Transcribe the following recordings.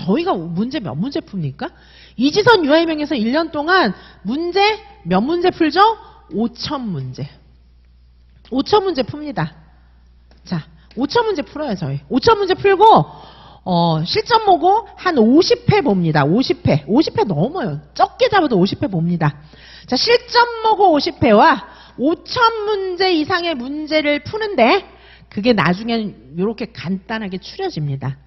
저희가 문제 몇 문제 풉니까? 이지선 유아이명에서 1년 동안 문제 몇 문제 풀죠? 5,000문제. 5,000문제 풉니다. 자, 5,000문제 풀어요, 저희. 5,000문제 풀고, 실전 모고 한 50회 봅니다. 50회. 50회 넘어요. 적게 잡아도 50회 봅니다. 자, 실전 모고 50회와 5,000문제 이상의 문제를 푸는데, 그게 나중엔 이렇게 간단하게 추려집니다.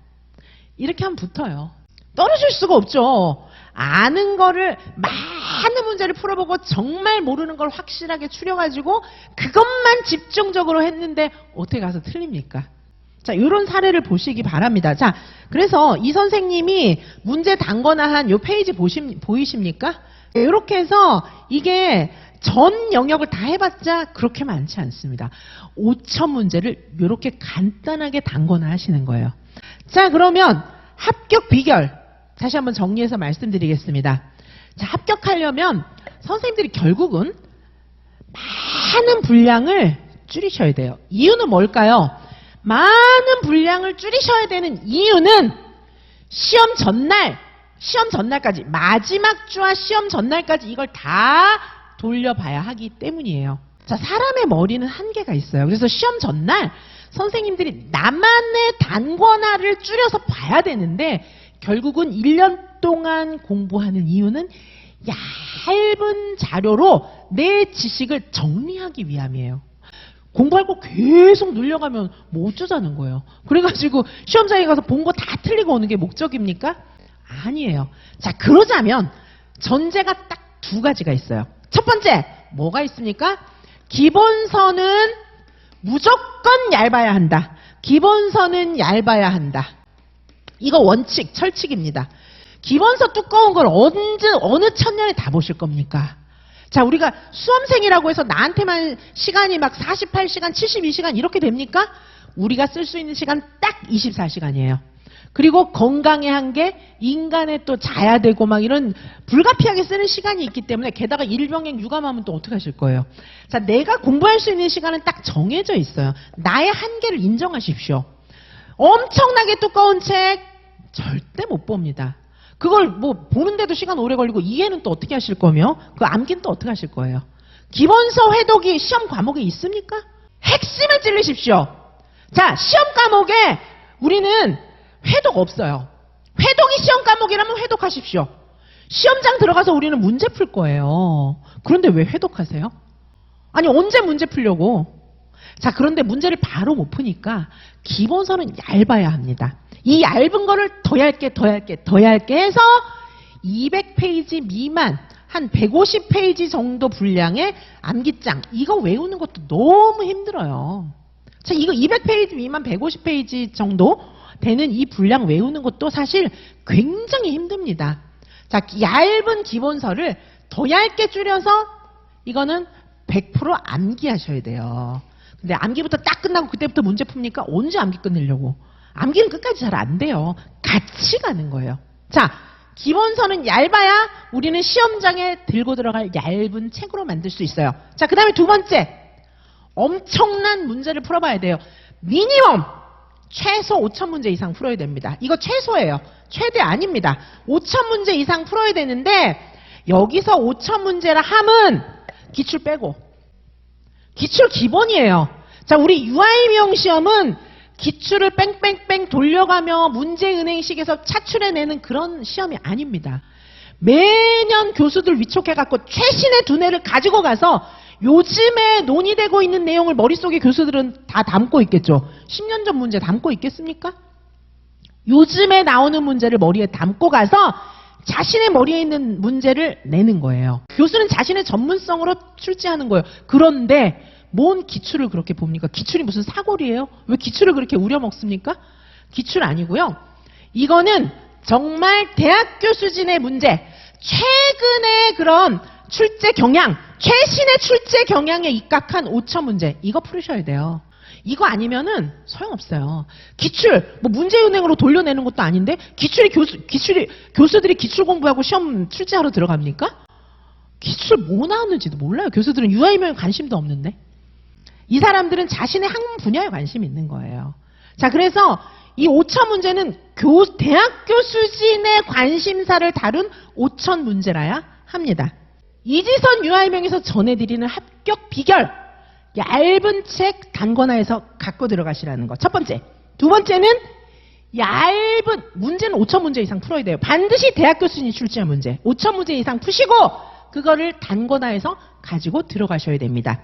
이렇게 하면 붙어요. 떨어질 수가 없죠. 아는 거를 많은 문제를 풀어보고 정말 모르는 걸 확실하게 추려가지고 그것만 집중적으로 했는데 어떻게 가서 틀립니까? 자, 이런 사례를 보시기 바랍니다. 자, 그래서 이 선생님이 문제 단거나한 요 페이지 보이십니까? 이렇게 해서 이게 전 영역을 다 해봤자 그렇게 많지 않습니다. 5,000문제를 이렇게 간단하게 단거나 하시는 거예요. 자, 그러면 합격 비결 다시 한번 정리해서 말씀드리겠습니다. 자, 합격하려면 선생님들이 결국은 많은 분량을 줄이셔야 돼요. 이유는 뭘까요? 많은 분량을 줄이셔야 되는 이유는 시험 전날까지 마지막 주와 시험 전날까지 이걸 다 돌려봐야 하기 때문이에요. 자, 사람의 머리는 한계가 있어요. 그래서 시험 전날 선생님들이 나만의 단권화를 줄여서 봐야 되는데 결국은 1년 동안 공부하는 이유는 얇은 자료로 내 지식을 정리하기 위함이에요. 공부할 거 계속 늘려가면 뭐 어쩌자는 거예요. 그래가지고 시험장에 가서 본 거 다 틀리고 오는 게 목적입니까? 아니에요. 자, 그러자면 전제가 딱 두 가지가 있어요. 첫 번째, 뭐가 있습니까? 기본서는 무조건 얇아야 한다. 기본서는 얇아야 한다. 이거 원칙, 철칙입니다. 기본서 두꺼운 걸 어느 천년에 다 보실 겁니까? 자, 우리가 수험생이라고 해서 나한테만 시간이 막 48시간, 72시간 이렇게 됩니까? 우리가 쓸 수 있는 시간 딱 24시간이에요. 그리고 건강의 한계, 인간에 또 자야 되고 막 이런 불가피하게 쓰는 시간이 있기 때문에 게다가 일병행 육아하면 또 어떻게 하실 거예요? 자, 내가 공부할 수 있는 시간은 딱 정해져 있어요. 나의 한계를 인정하십시오. 엄청나게 두꺼운 책 절대 못 봅니다. 그걸 뭐 보는데도 시간 오래 걸리고 이해는 또 어떻게 하실 거며 그 암기는 또 어떻게 하실 거예요? 기본서 회독이 시험 과목에 있습니까? 핵심을 찔르십시오. 자, 시험 과목에 우리는 회독 없어요. 회독이 시험 과목이라면 회독하십시오. 시험장 들어가서 우리는 문제 풀 거예요. 그런데 왜 회독하세요? 아니, 언제 문제 풀려고? 자, 그런데 문제를 바로 못 푸니까 기본서는 얇아야 합니다. 이 얇은 거를 더 얇게 해서 200페이지 미만 한 150페이지 정도 분량의 암기장, 이거 외우는 것도 너무 힘들어요. 자, 이거 200페이지 미만 150페이지 정도 되는 이 분량 외우는 것도 사실 굉장히 힘듭니다. 자, 얇은 기본서를 더 얇게 줄여서 이거는 100% 암기하셔야 돼요. 근데 암기부터 딱 끝나고 그때부터 문제 풉니까? 언제 암기 끝내려고? 암기는 끝까지 잘 안 돼요. 같이 가는 거예요. 자, 기본서는 얇아야 우리는 시험장에 들고 들어갈 얇은 책으로 만들 수 있어요. 자, 그 다음에 두 번째, 엄청난 문제를 풀어봐야 돼요. 미니멈 최소 5,000문제 이상 풀어야 됩니다. 이거 최소예요. 최대 아닙니다. 5,000문제 이상 풀어야 되는데 여기서 5,000문제라 함은 기출 빼고 기출 기본이에요. 자, 우리 유아이명 시험은 기출을 뺑뺑뺑 돌려가며 문제은행식에서 차출해내는 그런 시험이 아닙니다. 매년 교수들 위촉해갖고 최신의 두뇌를 가지고 가서 요즘에 논의되고 있는 내용을 머릿속에 교수들은 다 담고 있겠죠. 10년 전 문제 담고 있겠습니까? 요즘에 나오는 문제를 머리에 담고 가서 자신의 머리에 있는 문제를 내는 거예요. 교수는 자신의 전문성으로 출제하는 거예요. 그런데 뭔 기출을 그렇게 봅니까? 기출이 무슨 사골이에요? 왜 기출을 그렇게 우려먹습니까? 기출 아니고요. 이거는 정말 대학교 수준의 문제, 최근의 그런 출제 경향, 최신의 출제 경향에 입각한 5,000문제, 이거 풀으셔야 돼요. 이거 아니면은 소용없어요. 기출, 뭐 문제은행으로 돌려내는 것도 아닌데 교수들이 기출 공부하고 시험 출제하러 들어갑니까? 기출 뭐 나왔는지도 몰라요. 교수들은 유아이명에 관심도 없는데. 이 사람들은 자신의 학문 분야에 관심이 있는 거예요. 자, 그래서 이 5천 문제는 대학교 수준의 관심사를 다룬 5천 문제라야 합니다. 이지선 유아해명에서 전해드리는 합격 비결, 얇은 책 단권화해서 갖고 들어가시라는 거. 첫 번째. 두 번째는 얇은 문제는 5천 문제 이상 풀어야 돼요. 반드시 대학교 수준이 출제한 문제 5천 문제 이상 푸시고 그거를 단권화해서 가지고 들어가셔야 됩니다.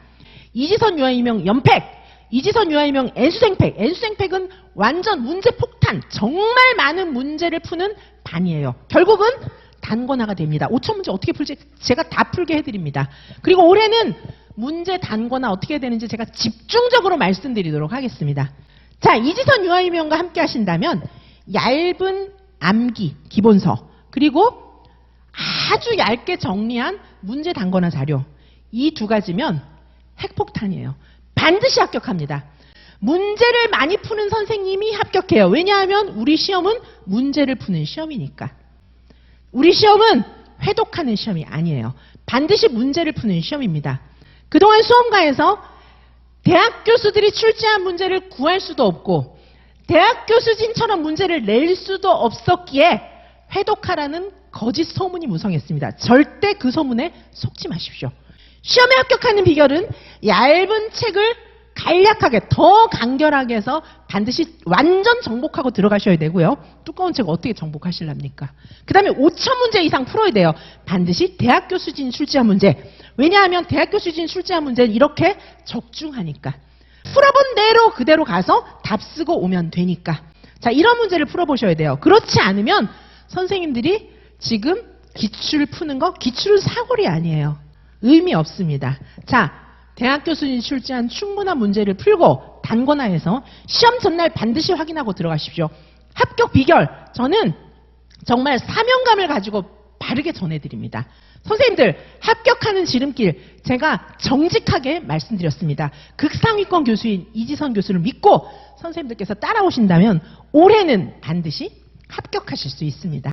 이지선 유아해명 연팩, 이지선 유아해명 N수생팩. N수생팩은 완전 문제 폭탄, 정말 많은 문제를 푸는 반이에요. 결국은 단권화가 됩니다. 5천 문제 어떻게 풀지 제가 다 풀게 해드립니다. 그리고 올해는 문제 단권화 어떻게 해야 되는지 제가 집중적으로 말씀드리도록 하겠습니다. 자, 이지선 유아해명과 함께 하신다면 얇은 암기 기본서 그리고 아주 얇게 정리한 문제 단권화 자료, 이 두 가지면 핵폭탄이에요. 반드시 합격합니다. 문제를 많이 푸는 선생님이 합격해요. 왜냐하면 우리 시험은 문제를 푸는 시험이니까. 우리 시험은 회독하는 시험이 아니에요. 반드시 문제를 푸는 시험입니다. 그동안 수험가에서 대학 교수들이 출제한 문제를 구할 수도 없고 대학 교수진처럼 문제를 낼 수도 없었기에 회독하라는 거짓 소문이 무성했습니다. 절대 그 소문에 속지 마십시오. 시험에 합격하는 비결은 얇은 책을 간략하게 더 간결하게 해서 반드시 완전 정복하고 들어가셔야 되고요. 두꺼운 책 어떻게 정복하실랍니까? 그 다음에 5천 문제 이상 풀어야 돼요. 반드시 대학교 수준 출제한 문제. 왜냐하면 대학교 수준 출제한 문제는 이렇게 적중하니까. 풀어본 대로 그대로 가서 답 쓰고 오면 되니까. 자, 이런 문제를 풀어보셔야 돼요. 그렇지 않으면 선생님들이 지금 기출 푸는 거, 기출은 사골이 아니에요. 의미 없습니다. 자, 대학교 수준 출제한 충분한 문제를 풀고 단권화해서 시험 전날 반드시 확인하고 들어가십시오. 합격 비결, 저는 정말 사명감을 가지고 바르게 전해드립니다. 선생님들, 합격하는 지름길 제가 정직하게 말씀드렸습니다. 극상위권 교수인 이지선 교수를 믿고 선생님들께서 따라오신다면 올해는 반드시 합격하실 수 있습니다.